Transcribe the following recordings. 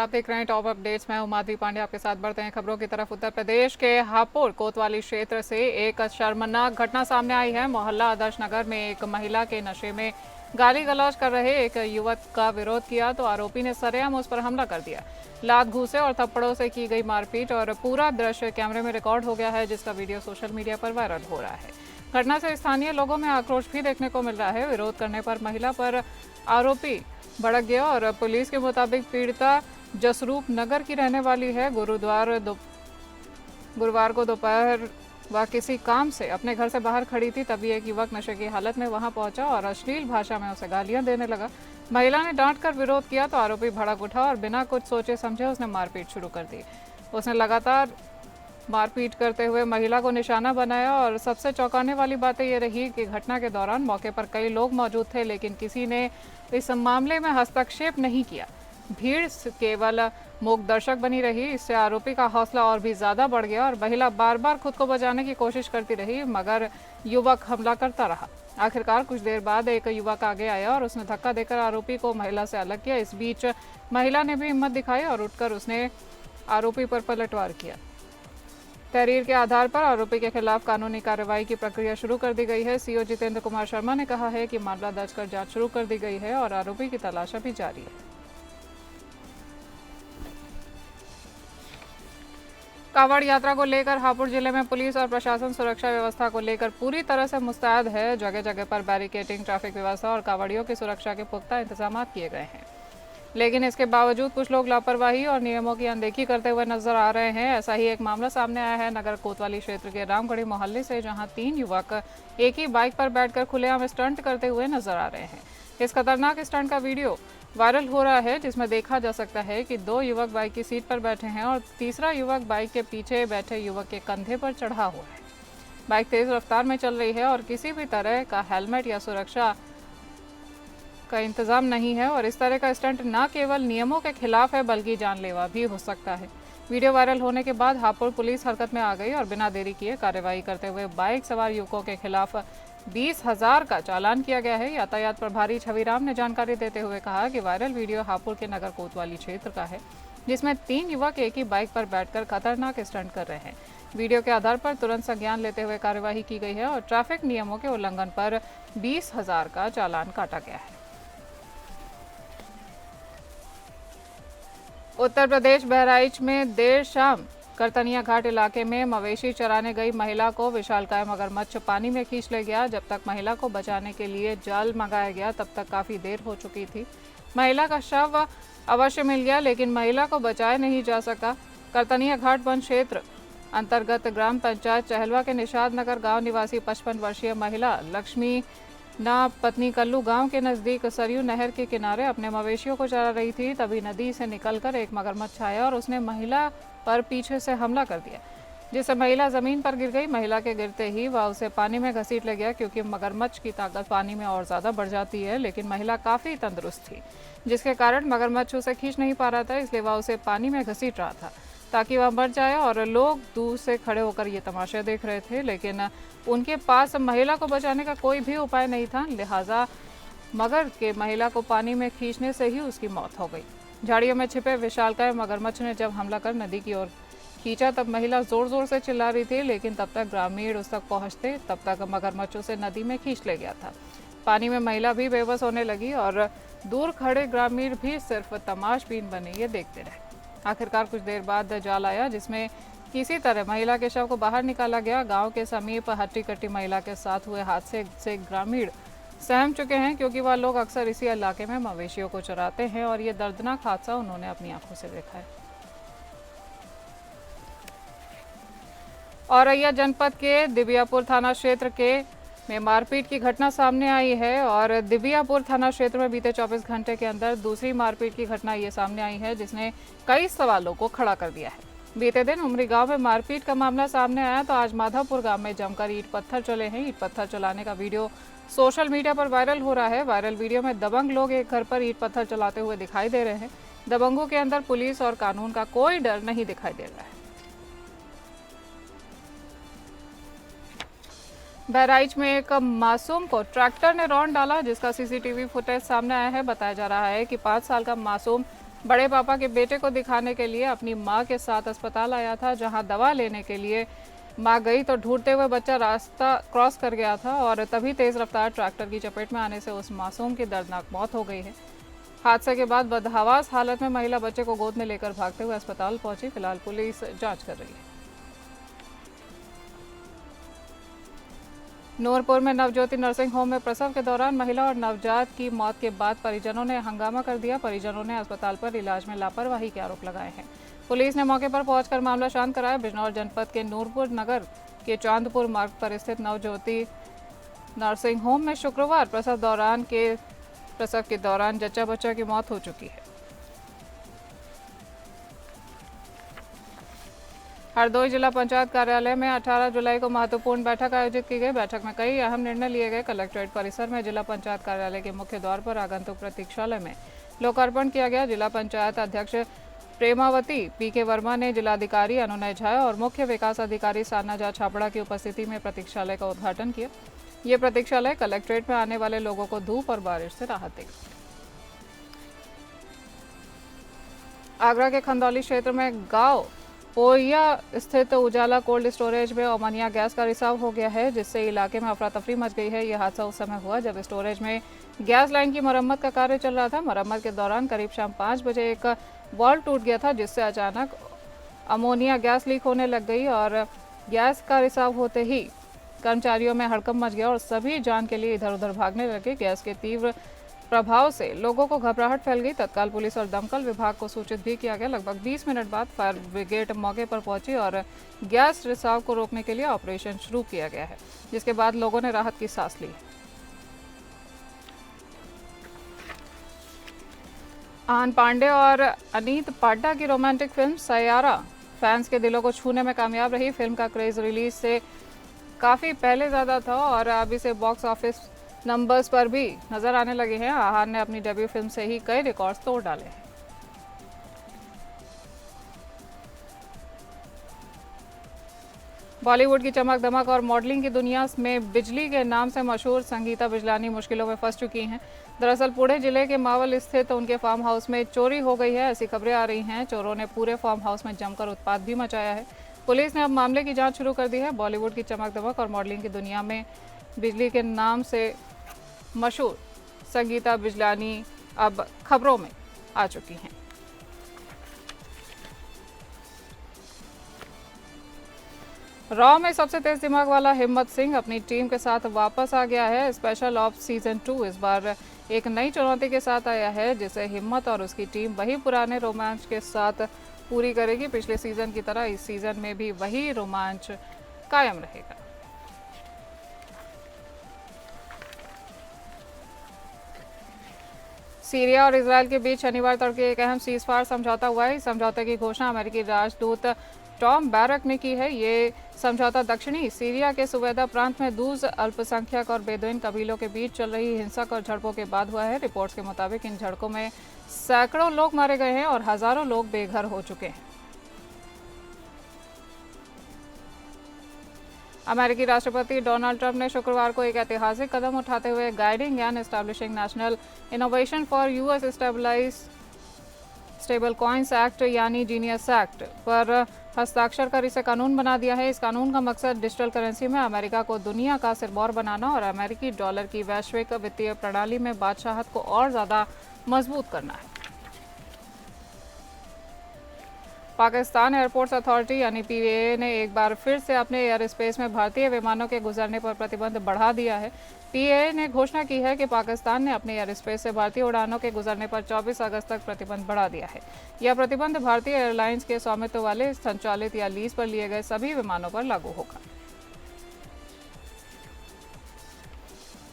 आप देख रहे हैं टॉप अपडेट्स। मैं हूं माधवी पांडे, आपके साथ बढ़ते हैं खबरों की तरफ। उत्तर प्रदेश के हापुड़ कोतवाली क्षेत्र से एक शर्मनाक घटना सामने आई है। मोहल्ला आदर्श नगर में एक महिला के नशे में गाली गलौज कर रहे एक युवक का विरोध किया तो आरोपी ने सरेआम उस पर हमला कर दिया। लात घूसे और थप्पड़ों से की गई मारपीट और पूरा दृश्य कैमरे में रिकॉर्ड हो गया है, जिसका वीडियो सोशल मीडिया पर वायरल हो रहा है। घटना से स्थानीय लोगों में आक्रोश भी देखने को मिल रहा है। विरोध करने पर महिला पर आरोपी भड़क गया और पुलिस के मुताबिक पीड़िता जसरूप नगर की रहने वाली है। गुरुवार को दोपहर वह किसी काम से अपने घर से बाहर खड़ी थी, तभी एक युवक नशे की हालत में वहां पहुंचा और अश्लील भाषा में उसे गालियां देने लगा। महिला ने डांट कर विरोध किया तो आरोपी भड़क उठा और बिना कुछ सोचे समझे उसने मारपीट शुरू कर दी। उसने लगातार मारपीट करते हुए महिला को निशाना बनाया और सबसे चौंकाने वाली बात यह रही कि घटना के दौरान मौके पर कई लोग मौजूद थे, लेकिन किसी ने इस मामले में हस्तक्षेप नहीं किया। भीड़ केवल मूक दर्शक बनी रही। इससे आरोपी का हौसला और भी ज्यादा बढ़ गया और महिला बार बार खुद को बचाने की कोशिश करती रही, मगर युवक हमला करता रहा। आखिरकार कुछ देर बाद एक युवक आगे आया और उसने धक्का देकर आरोपी को महिला से अलग किया। इस बीच महिला ने भी हिम्मत दिखाई और उठकर उसने आरोपी पर पलटवार किया। तहरीर के आधार पर आरोपी के खिलाफ कानूनी कार्रवाई की प्रक्रिया शुरू कर दी गई है। सीओ जितेंद्र कुमार शर्मा ने कहा है कि मामला दर्ज कर जांच शुरू कर दी गई है और आरोपी की तलाश अभी जारी है। कांवड़ यात्रा को लेकर हापुड़ जिले में पुलिस और प्रशासन सुरक्षा व्यवस्था को लेकर पूरी तरह से मुस्तैद है। जगह जगह पर बैरिकेडिंग, ट्रैफिक व्यवस्था और कांवड़ियों की सुरक्षा के पुख्ता इंतजाम किए गए हैं, लेकिन इसके बावजूद कुछ लोग लापरवाही और नियमों की अनदेखी करते हुए नजर आ रहे हैं। ऐसा ही एक मामला सामने आया है नगर कोतवाली क्षेत्र के रामगढ़ी मोहल्ले से, जहां 3 युवक एक ही बाइक पर बैठकर खुलेआम स्टंट करते हुए नजर आ रहे हैं। इस खतरनाक स्टंट का वीडियो वायरल हो रहा है, जिसमें देखा जा सकता है कि 2 युवक बाइक की सीट पर बैठे हैं और तीसरा युवक बाइक के पीछे बैठे युवक के कंधे पर चढ़ा हुआ है। बाइक तेज रफ्तार में चल रही है और किसी भी तरह का हेलमेट या सुरक्षा का इंतजाम नहीं है और इस तरह का स्टंट न केवल नियमों के खिलाफ है बल्कि जानलेवा भी हो सकता है। वीडियो वायरल होने के बाद हापुड़ पुलिस हरकत में आ गई और बिना देरी किए कार्रवाई करते हुए बाइक सवार युवकों के खिलाफ 20,000 का चालान किया गया है। यातायात प्रभारी छविराम ने जानकारी देते हुए कहा कि वायरल वीडियो हापुड़ के नगर कोतवाली क्षेत्र का है, जिसमें 3 युवक एक ही बाइक पर बैठकर खतरनाक स्टंट कर रहे हैं। वीडियो के आधार पर तुरंत संज्ञान लेते हुए कार्यवाही की गई है और ट्रैफिक नियमों के उल्लंघन पर 20,000 का चालान काटा गया है। उत्तर प्रदेश बहराइच में देर शाम करतनिया घाट इलाके में मवेशी चराने गई महिला को विशालकाय मगरमच्छ पानी में खींच ले गया। जब तक महिला को बचाने के लिए जाल मंगाया गया, तब तक काफी देर हो चुकी थी। महिला का शव अवश्य मिल गया, लेकिन महिला को बचाया नहीं जा सका। करतनिया घाट वन क्षेत्र अंतर्गत ग्राम पंचायत चहलवा के निषाद नगर गांव निवासी 55 वर्षीय महिला लक्ष्मी ना पत्नी कल्लू गांव के नजदीक सरयू नहर के किनारे अपने मवेशियों को चरा रही थी। तभी नदी से निकलकर एक मगरमच्छ आया और उसने महिला पर पीछे से हमला कर दिया, जिससे महिला जमीन पर गिर गई। महिला के गिरते ही वह उसे पानी में घसीट ले गया, क्योंकि मगरमच्छ की ताकत पानी में और ज्यादा बढ़ जाती है। लेकिन महिला काफी तंदुरुस्त थी, जिसके कारण मगरमच्छ उसे खींच नहीं पा रहा था, इसलिए वह उसे पानी में घसीट रहा था ताकि वह मर जाए। और लोग दूर से खड़े होकर ये तमाशा देख रहे थे, लेकिन उनके पास महिला को बचाने का कोई भी उपाय नहीं था। लिहाजा मगर के महिला को पानी में खींचने से ही उसकी मौत हो गई। झाड़ियों में छिपे विशालकाय मगरमच्छ ने जब हमला कर नदी की ओर खींचा, तब महिला जोर जोर से चिल्ला रही थी, लेकिन तब तक ग्रामीण उस तक पहुंचते तब तक मगरमच्छ उसे नदी में खींच ले गया था। पानी में महिला भी बेबस होने लगी और दूर खड़े ग्रामीण भी सिर्फ तमाशबीन बने ये देखते रहे। आखिरकार कुछ देर बाद जाल आया, जिसमें किसी तरह महिला के शव को बाहर निकाला गया। गांव के समीप हट्टी कट्टी महिला के साथ हुए हादसे से ग्रामीण सहम चुके हैं, क्योंकि वह लोग अक्सर इसी इलाके में मवेशियों को चराते हैं और ये दर्दनाक हादसा उन्होंने अपनी आंखों से देखा है। औरैया जनपद के दिबियापुर थाना क्षेत्र के में मारपीट की घटना सामने आई है और दिबियापुर थाना क्षेत्र में बीते 24 घंटे के अंदर दूसरी मारपीट की घटना ये सामने आई है, जिसने कई सवालों को खड़ा कर दिया है। बीते दिन उमरी गांव में मारपीट का मामला सामने आया, तो आज माधवपुर गांव में जमकर ईंट पत्थर चले हैं। ईंट पत्थर चलाने का वीडियो सोशल मीडिया पर वायरल हो रहा है। वायरल वीडियो में दबंग लोग एक घर पर ईंट पत्थर चलाते हुए दिखाई दे रहे हैं। दबंगों के अंदर पुलिस और कानून का कोई डर नहीं दिखाई दे रहा है। बहराइच में एक मासूम को ट्रैक्टर ने रौंद डाला, जिसका सीसीटीवी फुटेज सामने आया है। बताया जा रहा है कि 5 साल का मासूम बड़े पापा के बेटे को दिखाने के लिए अपनी मां के साथ अस्पताल आया था, जहां दवा लेने के लिए मां गई तो ढूंढते हुए बच्चा रास्ता क्रॉस कर गया था और तभी तेज रफ्तार ट्रैक्टर की चपेट में आने से उस मासूम की दर्दनाक मौत हो गई है। हादसे के बाद बदहवास हालत में महिला बच्चे को गोद में लेकर भागते हुए अस्पताल पहुंची। फिलहाल पुलिस जांच कर रही है। नूरपुर में नवज्योति नर्सिंग होम में प्रसव के दौरान महिला और नवजात की मौत के बाद परिजनों ने हंगामा कर दिया। परिजनों ने अस्पताल पर इलाज में लापरवाही के आरोप लगाए हैं। पुलिस ने मौके पर पहुंचकर मामला शांत कराया। बिजनौर जनपद के नूरपुर नगर के चांदपुर मार्ग पर स्थित नवज्योति नर्सिंग होम में शुक्रवार प्रसव के दौरान जच्चा बच्चा की मौत हो चुकी है। हरदोई जिला पंचायत कार्यालय में 18 जुलाई को महत्वपूर्ण बैठक आयोजित की गई। बैठक में कई अहम निर्णय लिए गए। कलेक्ट्रेट परिसर में जिला पंचायत कार्यालय के मुख्य द्वार पर आगंतुक प्रतीक्षालय में लोकार्पण किया गया। जिला पंचायत अध्यक्ष प्रेमावती पीके वर्मा ने जिलाधिकारी अनुनय झा और मुख्य विकास अधिकारी साना झा छाबड़ा की उपस्थिति में प्रतीक्षालय का उद्घाटन किया। ये प्रतीक्षालय कलेक्ट्रेट में आने वाले लोगों को धूप और बारिश से राहत देगा। आगरा के खंदौली क्षेत्र में गांव पोरिया स्थित उजाला कोल्ड स्टोरेज में अमोनिया गैस का रिसाव हो गया है, जिससे इलाके में अफरा तफरी मच गई है। यह हादसा उस समय हुआ जब स्टोरेज में गैस लाइन की मरम्मत का कार्य चल रहा था। मरम्मत के दौरान करीब शाम 5 बजे एक वाल्व टूट गया था, जिससे अचानक अमोनिया गैस लीक होने लग गई और गैस का रिसाव होते ही कर्मचारियों में हड़कंप मच गया और सभी जान के लिए इधर उधर भागने लगे। गैस के तीव्र प्रभाव से लोगों को घबराहट फैल गई। तत्काल पुलिस और दमकल विभाग को सूचित भी किया गया। लगभग 20 मिनट बाद फायर ब्रिगेड मौके पर पहुंची और गैस रिसाव को रोकने के लिए ऑपरेशन शुरू किया गया है, जिसके बाद लोगों ने राहत की सांस ली। आन पांडे और अनीत पाड्डा की रोमांटिक फिल्म सैयारा फैंस के दिलों को छूने में कामयाब रही। फिल्म का क्रेज रिलीज से काफ़ी पहले ज़्यादा था और अब इसे बॉक्स ऑफिस नंबर्स पर भी नजर आने लगे हैं। आहार ने अपनी डेब्यू फिल्म से ही कई रिकॉर्ड्स तोड़ डाले हैं। बॉलीवुड की चमक दमक और मॉडलिंग की दुनिया में बिजली के नाम से मशहूर संगीता बिजलानी मुश्किलों में फंस चुकी हैं। दरअसल पुणे जिले के मावल स्थित उनके फार्म हाउस में चोरी हो गई है, ऐसी खबरें आ रही हैं। चोरों ने पूरे फार्म हाउस में जमकर उत्पात भी मचाया है। पुलिस ने अब मामले की जांच शुरू कर दी है। बॉलीवुड की चमक दमक और मॉडलिंग की दुनिया में बिजली के नाम से मशहूर संगीता बिजलानी अब खबरों में आ चुकी हैं। रॉ में सबसे तेज दिमाग वाला हिम्मत सिंह अपनी टीम के साथ वापस आ गया है। स्पेशल ऑप्स सीजन 2 इस बार एक नई चुनौती के साथ आया है, जिसे हिम्मत और उसकी टीम वही पुराने रोमांच के साथ पूरी करेगी। पिछले सीजन की तरह इस सीजन में भी वही रोमांच कायम रहेगा। सीरिया और इजरायल के बीच शनिवार तड़के एक अहम सीजफायर समझौता हुआ है। इस समझौते की घोषणा अमेरिकी राजदूत टॉम बैरक ने की है। ये समझौता दक्षिणी सीरिया के सुवेदा प्रांत में दूज अल्पसंख्यक और बेदुइन कबीलों के बीच चल रही हिंसक और झड़पों के बाद हुआ है। रिपोर्ट्स के मुताबिक इन झड़पों में सैकड़ों लोग मारे गए हैं और हजारों लोग बेघर हो चुके हैं। अमेरिकी राष्ट्रपति डोनाल्ड ट्रंप ने शुक्रवार को एक ऐतिहासिक कदम उठाते हुए guiding and establishing national innovation for US stable coins act यानी जीनियस एक्ट पर हस्ताक्षर कर इसे कानून बना दिया है। इस कानून का मकसद डिजिटल करेंसी में अमेरिका को दुनिया का सिरमौर बनाना और अमेरिकी डॉलर की वैश्विक वित्तीय प्रणाली में बादशाहत को और ज़्यादा मजबूत करना है। पाकिस्तान एयरपोर्ट्स अथॉरिटी यानी पीएए ने एक बार फिर से अपने एयर स्पेस में भारतीय विमानों के गुजरने पर प्रतिबंध बढ़ा दिया है। पीएए ने घोषणा की है कि पाकिस्तान ने अपने एयर स्पेस से भारतीय उड़ानों के गुजरने पर 24 अगस्त तक प्रतिबंध बढ़ा दिया है। यह प्रतिबंध भारतीय एयरलाइंस के स्वामित्व वाले संचालित या लीज पर लिए गए सभी विमानों पर लागू होगा।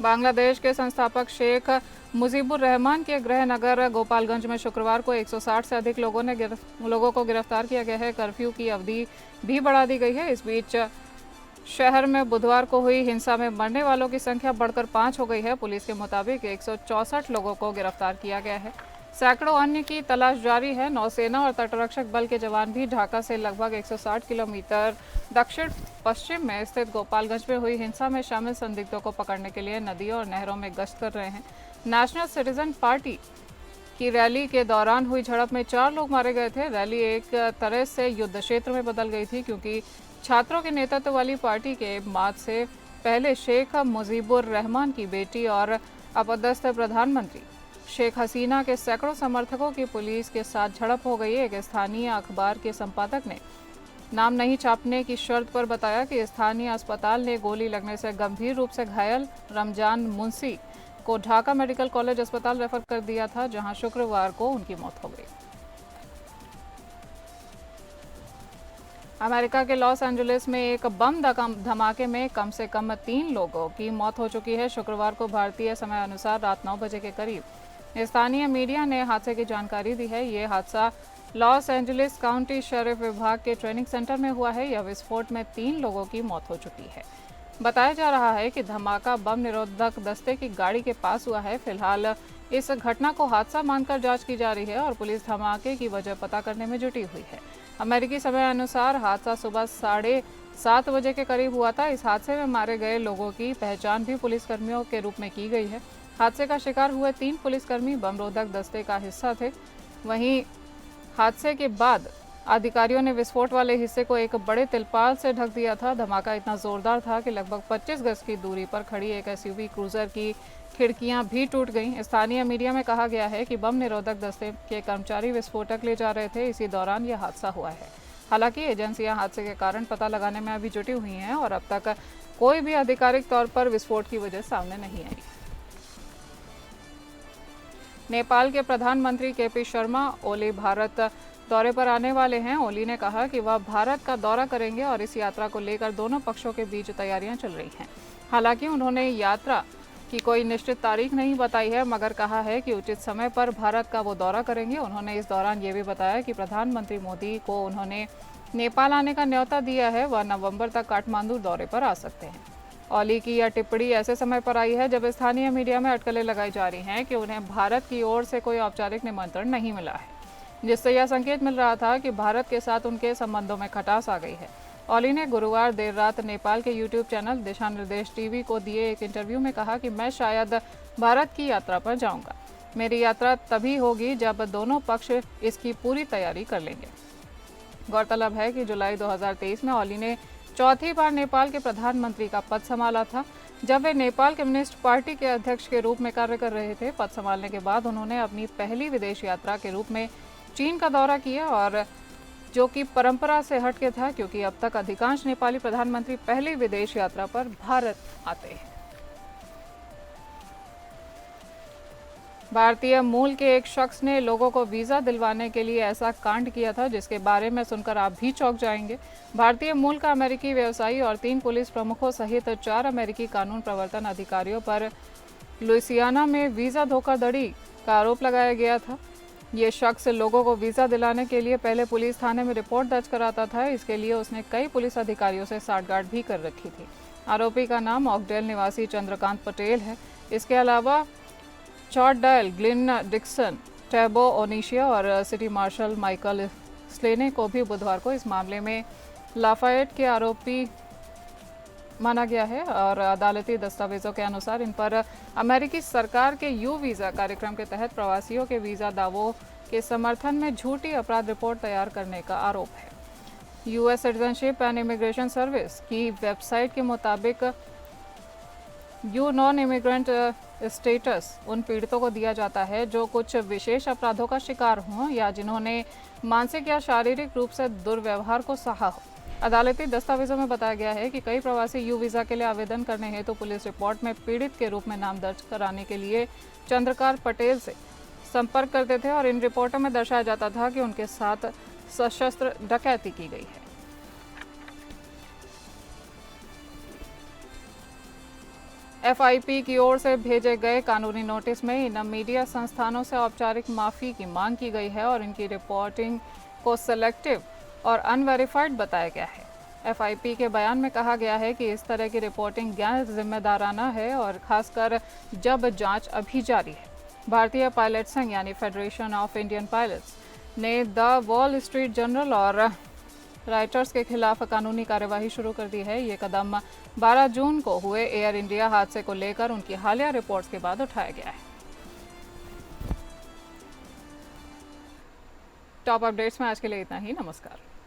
बांग्लादेश के संस्थापक शेख मुजीबुर रहमान के गृह नगर गोपालगंज में शुक्रवार को 160 से अधिक लोगों को गिरफ्तार किया गया है। कर्फ्यू की अवधि भी बढ़ा दी गई है। इस बीच शहर में बुधवार को हुई हिंसा में मरने वालों की संख्या बढ़कर 5 हो गई है। पुलिस के मुताबिक 164 लोगों को गिरफ्तार किया गया है। सैकड़ों अन्य की तलाश जारी है। नौसेना और तटरक्षक बल के जवान भी ढाका से लगभग 160 किलोमीटर दक्षिण पश्चिम में स्थित गोपालगंज में हुई हिंसा में शामिल संदिग्धों को पकड़ने के लिए नदियों और नहरों में गश्त कर रहे हैं। नेशनल सिटीजन पार्टी की रैली के दौरान हुई झड़प में 4 लोग मारे गए थे। रैली एक तरह से युद्ध क्षेत्र में बदल गई थी, क्योंकि छात्रों के नेतृत्व वाली पार्टी के मार्च से पहले शेख मुजीबुर रहमान की बेटी और अपदस्थ प्रधानमंत्री शेख हसीना के सैकड़ों समर्थकों की पुलिस के साथ झड़प हो गई। एक स्थानीय अखबार के संपादक ने नाम नहीं छापने की शर्त पर बताया कि स्थानीय अस्पताल ने गोली लगने से गंभीर रूप से घायल रमजान मुंशी को ढाका मेडिकल कॉलेज अस्पताल रेफर कर दिया था, जहां शुक्रवार को उनकी मौत हो गई। अमेरिका के लॉस एंजलिस में एक बम धमाके में कम से कम 3 लोगों की मौत हो चुकी है। शुक्रवार को भारतीय समय अनुसार रात 9 बजे के करीब स्थानीय मीडिया ने हादसे की जानकारी दी है। ये हादसा लॉस एंजलिस काउंटी शेरिफ विभाग के ट्रेनिंग सेंटर में हुआ है। यह विस्फोट में 3 लोगों की मौत हो चुकी है। बताया जा रहा है कि धमाका बम निरोधक दस्ते की गाड़ी के पास हुआ है। फिलहाल इस घटना को हादसा मानकर जांच की जा रही है और पुलिस धमाके की वजह पता करने में जुटी हुई है। अमेरिकी समय अनुसार हादसा सुबह 7:30 बजे के करीब हुआ था। इस हादसे में मारे गए लोगों की पहचान भी पुलिसकर्मियों के रूप में की गई है। हादसे का शिकार हुए 3 पुलिसकर्मी बमरोधक दस्ते का हिस्सा थे। वहीं हादसे के बाद अधिकारियों ने विस्फोट वाले हिस्से को एक बड़े तिरपाल से ढक दिया था। धमाका इतना जोरदार था कि लगभग 25 गज की दूरी पर खड़ी एक एसयूवी क्रूजर की खिड़कियां भी टूट गईं। स्थानीय मीडिया में कहा गया है कि बम निरोधक दस्ते के कर्मचारी विस्फोटक ले जा रहे थे। इसी दौरान यह हादसा हुआ है। हालांकि एजेंसियां हादसे के कारण पता लगाने में अभी जुटी हुई हैं और अब तक कोई भी आधिकारिक तौर पर विस्फोट की वजह सामने नहीं आई। नेपाल के प्रधानमंत्री केपी शर्मा ओली भारत दौरे पर आने वाले हैं। ओली ने कहा कि वह भारत का दौरा करेंगे और इस यात्रा को लेकर दोनों पक्षों के बीच तैयारियां चल रही हैं। हालांकि उन्होंने यात्रा की कोई निश्चित तारीख नहीं बताई है, मगर कहा है कि उचित समय पर भारत का वो दौरा करेंगे। उन्होंने इस दौरान ये भी बताया कि प्रधानमंत्री मोदी को उन्होंने नेपाल आने का न्योता दिया है। वह नवंबर तक काठमांडू दौरे पर आ सकते हैं। ओली की यह टिप्पणी ऐसे समय पर आई है जब स्थानीय मीडिया में अटकलें लगाई जा रही हैं कि उन्हें भारत की ओर से कोई औपचारिक निमंत्रण नहीं मिला है, जिससे यह संकेत मिल रहा था कि भारत के साथ उनके संबंधों में खटास आ गई है। ओली ने गुरुवार देर रात नेपाल के यूट्यूब चैनल दिशा निर्देश टीवी को दिए एक इंटरव्यू में कहा कि मैं शायद भारत की यात्रा पर जाऊंगा। मेरी यात्रा तभी होगी जब दोनों पक्ष इसकी पूरी तैयारी कर लेंगे। गौरतलब है कि जुलाई 2023 में ओली ने चौथी बार नेपाल के प्रधानमंत्री का पद संभाला था, जब वे नेपाल कम्युनिस्ट पार्टी के अध्यक्ष के रूप में कार्य कर रहे थे। पद संभालने के बाद उन्होंने अपनी पहली विदेश यात्रा के रूप में चीन का दौरा किया, और जो कि परंपरा से हटके था, क्योंकि अब तक अधिकांश नेपाली प्रधानमंत्री पहली विदेश यात्रा पर भारत आते हैं। भारतीय मूल के एक शख्स ने लोगों को वीज़ा दिलवाने के लिए ऐसा कांड किया था जिसके बारे में सुनकर आप भी चौंक जाएंगे। भारतीय मूल का अमेरिकी व्यवसायी और 3 पुलिस प्रमुखों सहित 4 अमेरिकी कानून प्रवर्तन अधिकारियों पर लुइसियाना में वीज़ा धोखाधड़ी का आरोप लगाया गया था। ये शख्स लोगों को वीज़ा दिलाने के लिए पहले पुलिस थाने में रिपोर्ट दर्ज कराता था। इसके लिए उसने कई पुलिस अधिकारियों से साठगांठ भी कर रखी थी। आरोपी का नाम ऑकडेल निवासी चंद्रकांत पटेल है। इसके अलावा चॉर्डडाइल, ग्लिन डिक्सन, टैबो ओनिशिया और सिटी मार्शल माइकल स्लेने को भी बुधवार को इस मामले में लाफायट के आरोपी माना गया है, और अदालती दस्तावेजों के अनुसार इन पर अमेरिकी सरकार के यू वीज़ा कार्यक्रम के तहत प्रवासियों के वीज़ा दावों के समर्थन में झूठी अपराध रिपोर्ट तैयार करने का आरोप है। US citizenship and immigration service की वेबसाइट के मुताबिक यू नॉन इमिग्रेंट स्टेटस उन पीड़ितों को दिया जाता है जो कुछ विशेष अपराधों का शिकार हों या जिन्होंने मानसिक या शारीरिक रूप से दुर्व्यवहार को सहा हो। अदालती दस्तावेजों में बताया गया है कि कई प्रवासी यू वीज़ा के लिए आवेदन करने हेतु पुलिस रिपोर्ट में पीड़ित के रूप में नाम दर्ज कराने के लिए चंद्रकांत पटेल से संपर्क करते थे, और इन रिपोर्टों में दर्शाया जाता था कि उनके साथ सशस्त्र डकैती की गई है। एफआईपी की ओर से भेजे गए कानूनी नोटिस में इन मीडिया संस्थानों से औपचारिक माफ़ी की मांग की गई है और इनकी रिपोर्टिंग को सेलेक्टिव और अनवेरिफाइड बताया गया है। एफआईपी के बयान में कहा गया है कि इस तरह की रिपोर्टिंग गैर जिम्मेदाराना है, और खासकर जब जांच अभी जारी है। भारतीय पायलट संघ यानी फेडरेशन ऑफ इंडियन पायलट्स ने द वॉल स्ट्रीट जर्नल और राइटर्स के खिलाफ कानूनी कार्यवाही शुरू कर दी है। ये कदम 12 जून को हुए एयर इंडिया हादसे को लेकर उनकी हालिया रिपोर्ट्स के बाद उठाया गया है। टॉप अपडेट्स में आज के लिए इतना ही। नमस्कार।